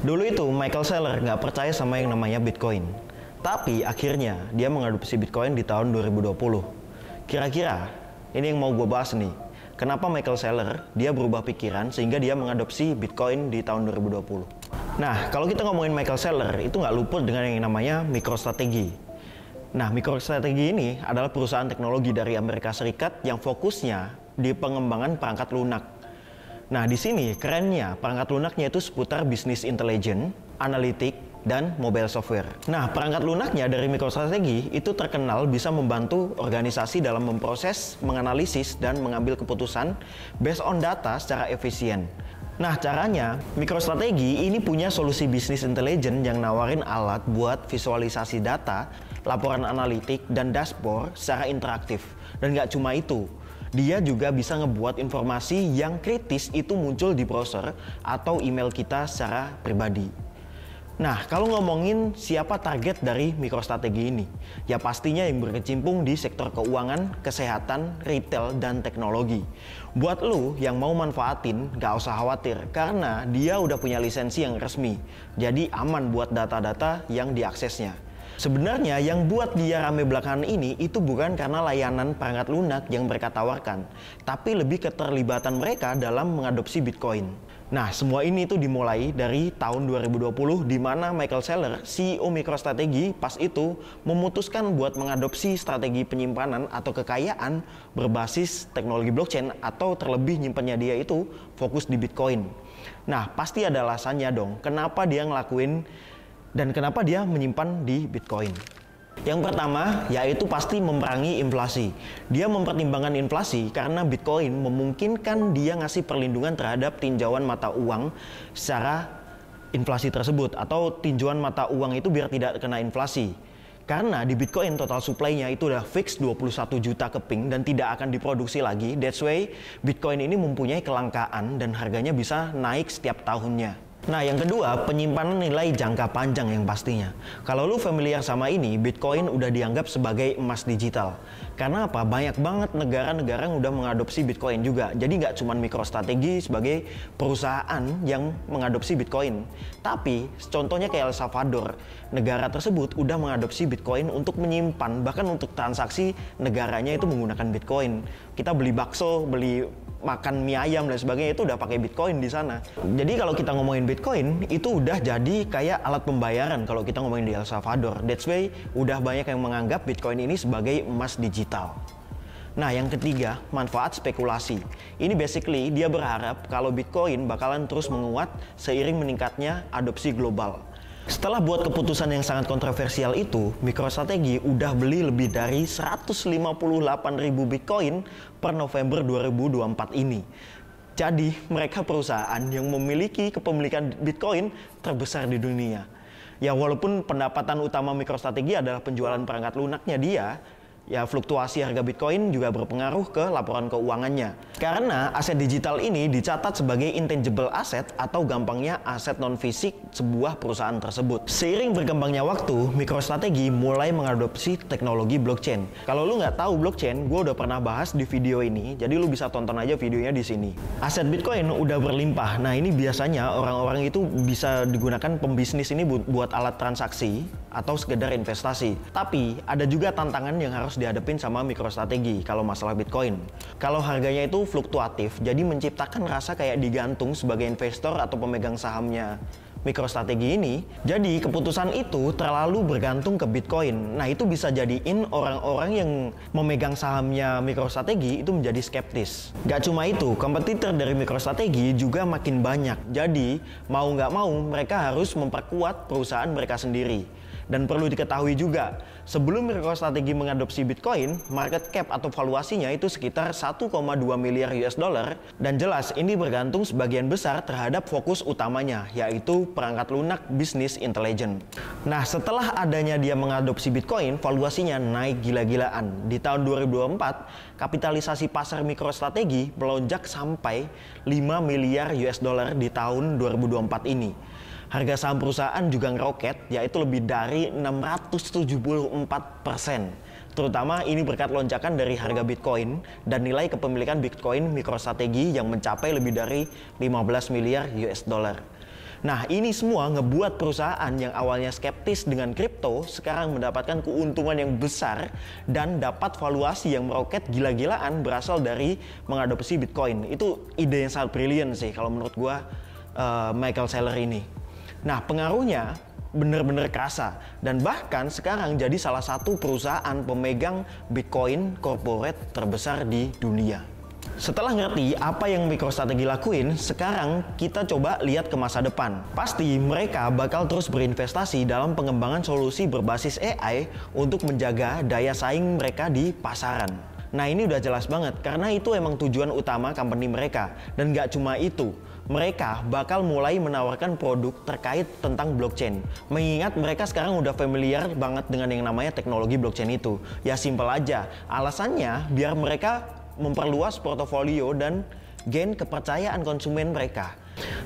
Dulu itu Michael Saylor nggak percaya sama yang namanya Bitcoin. Tapi akhirnya dia mengadopsi Bitcoin di tahun 2020. Kira-kira ini yang mau gue bahas nih. Kenapa Michael Saylor dia berubah pikiran sehingga dia mengadopsi Bitcoin di tahun 2020. Nah, kalau kita ngomongin Michael Saylor itu nggak luput dengan yang namanya MicroStrategy. Nah, MicroStrategy ini adalah perusahaan teknologi dari Amerika Serikat yang fokusnya di pengembangan perangkat lunak. Nah, di sini kerennya perangkat lunaknya itu seputar bisnis intelligence, analitik, dan mobile software. Nah, perangkat lunaknya dari MicroStrategy itu terkenal bisa membantu organisasi dalam memproses, menganalisis, dan mengambil keputusan based on data secara efisien. Nah, caranya MicroStrategy ini punya solusi bisnis intelligence yang nawarin alat buat visualisasi data, laporan analitik, dan dashboard secara interaktif. Dan nggak cuma itu, dia juga bisa ngebuat informasi yang kritis itu muncul di browser atau email kita secara pribadi. Nah, kalau ngomongin siapa target dari MicroStrategy ini, ya pastinya yang berkecimpung di sektor keuangan, kesehatan, retail, dan teknologi. Buat lu yang mau manfaatin, gak usah khawatir, karena dia udah punya lisensi yang resmi, jadi aman buat data-data yang diaksesnya. Sebenarnya yang buat dia rame belakangan ini itu bukan karena layanan perangkat lunak yang mereka tawarkan, tapi lebih keterlibatan mereka dalam mengadopsi Bitcoin. Nah, semua ini itu dimulai dari tahun 2020 di mana Michael Saylor, CEO MicroStrategy, pas itu memutuskan buat mengadopsi strategi penyimpanan atau kekayaan berbasis teknologi blockchain atau terlebih nyimpannya dia itu fokus di Bitcoin. Nah, pasti ada alasannya dong kenapa dia ngelakuin dan kenapa dia menyimpan di Bitcoin. Yang pertama, yaitu pasti memerangi inflasi. Dia mempertimbangkan inflasi karena Bitcoin memungkinkan dia ngasih perlindungan terhadap tinjauan mata uang secara inflasi tersebut, atau tinjauan mata uang itu biar tidak kena inflasi. Karena di Bitcoin total supply-nya itu udah fix 21 juta keping dan tidak akan diproduksi lagi. That's why Bitcoin ini mempunyai kelangkaan dan harganya bisa naik setiap tahunnya. Nah, yang kedua, penyimpanan nilai jangka panjang yang pastinya. Kalau lu familiar sama ini, Bitcoin udah dianggap sebagai emas digital. Karena apa? Banyak banget negara-negara yang udah mengadopsi Bitcoin juga. Jadi nggak cuma MicroStrategy sebagai perusahaan yang mengadopsi Bitcoin. Tapi, contohnya kayak El Salvador, negara tersebut udah mengadopsi Bitcoin untuk menyimpan, bahkan untuk transaksi negaranya itu menggunakan Bitcoin. Kita beli bakso, beli makan mie ayam dan sebagainya itu udah pakai Bitcoin di sana. Jadi kalau kita ngomongin Bitcoin itu udah jadi kayak alat pembayaran kalau kita ngomongin di El Salvador. That's why udah banyak yang menganggap Bitcoin ini sebagai emas digital. Nah, yang ketiga, manfaat spekulasi. Ini basically dia berharap kalau Bitcoin bakalan terus menguat seiring meningkatnya adopsi global. Setelah buat keputusan yang sangat kontroversial itu, MicroStrategy udah beli lebih dari 158.000 Bitcoin per November 2024 ini. Jadi, mereka perusahaan yang memiliki kepemilikan Bitcoin terbesar di dunia. Ya, walaupun pendapatan utama MicroStrategy adalah penjualan perangkat lunaknya dia, ya fluktuasi harga Bitcoin juga berpengaruh ke laporan keuangannya. Karena aset digital ini dicatat sebagai intangible asset atau gampangnya aset non-fisik sebuah perusahaan tersebut. Seiring berkembangnya waktu, MicroStrategy mulai mengadopsi teknologi blockchain. Kalau lu nggak tahu blockchain, gue udah pernah bahas di video ini, jadi lu bisa tonton aja videonya di sini. Aset Bitcoin udah berlimpah. Nah, ini biasanya orang-orang itu bisa digunakan pembisnis ini buat alat transaksi atau sekedar investasi. Tapi ada juga tantangan yang harus dihadapin sama MicroStrategy kalau masalah Bitcoin. Kalau harganya itu fluktuatif, jadi menciptakan rasa kayak digantung sebagai investor atau pemegang sahamnya MicroStrategy ini. Jadi keputusan itu terlalu bergantung ke Bitcoin. Nah, itu bisa jadiin orang-orang yang memegang sahamnya MicroStrategy itu menjadi skeptis. Gak cuma itu, kompetitor dari MicroStrategy juga makin banyak. Jadi mau nggak mau mereka harus memperkuat perusahaan mereka sendiri. Dan perlu diketahui juga, sebelum MicroStrategy mengadopsi Bitcoin, market cap atau valuasinya itu sekitar 1,2 miliar US dollar. Dan jelas ini bergantung sebagian besar terhadap fokus utamanya, yaitu perangkat lunak bisnis intelligence. Nah, setelah adanya dia mengadopsi Bitcoin, valuasinya naik gila-gilaan. Di tahun 2024, kapitalisasi pasar MicroStrategy melonjak sampai 5 miliar US dollar di tahun 2024 ini. Harga saham perusahaan juga ngeroket, yaitu lebih dari 674%. Terutama ini berkat lonjakan dari harga Bitcoin dan nilai kepemilikan Bitcoin MicroStrategy yang mencapai lebih dari 15 miliar US dollar. Nah, ini semua ngebuat perusahaan yang awalnya skeptis dengan kripto sekarang mendapatkan keuntungan yang besar dan dapat valuasi yang meroket gila-gilaan berasal dari mengadopsi Bitcoin. Itu ide yang sangat brilian sih kalau menurut gua, Michael Saylor ini. Nah, pengaruhnya bener-bener kerasa dan bahkan sekarang jadi salah satu perusahaan pemegang Bitcoin corporate terbesar di dunia. Setelah ngerti apa yang MicroStrategy lakuin, sekarang kita coba lihat ke masa depan. Pasti mereka bakal terus berinvestasi dalam pengembangan solusi berbasis AI untuk menjaga daya saing mereka di pasaran. Nah, ini udah jelas banget karena itu emang tujuan utama company mereka. Dan gak cuma itu, mereka bakal mulai menawarkan produk terkait tentang blockchain. Mengingat mereka sekarang udah familiar banget dengan yang namanya teknologi blockchain itu. Ya simpel aja, alasannya biar mereka memperluas portofolio dan gain kepercayaan konsumen mereka.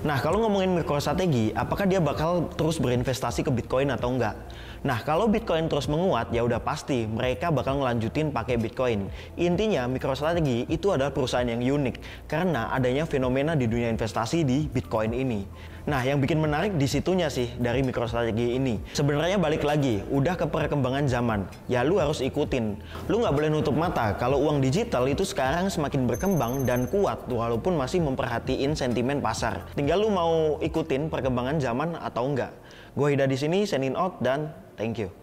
Nah, kalau ngomongin MicroStrategy, apakah dia bakal terus berinvestasi ke Bitcoin atau enggak? Nah, kalau Bitcoin terus menguat, ya udah pasti mereka bakal ngelanjutin pakai Bitcoin. Intinya, MicroStrategy itu adalah perusahaan yang unik karena adanya fenomena di dunia investasi di Bitcoin ini. Nah, yang bikin menarik di situnya sih dari MicroStrategy ini. Sebenarnya balik lagi, udah ke perkembangan zaman. Ya lu harus ikutin. Lu nggak boleh nutup mata kalau uang digital itu sekarang semakin berkembang dan kuat walaupun masih memperhatiin sentimen pasar. Tinggal lu mau ikutin perkembangan zaman atau enggak. Gue Hida di sini, signing out dan thank you.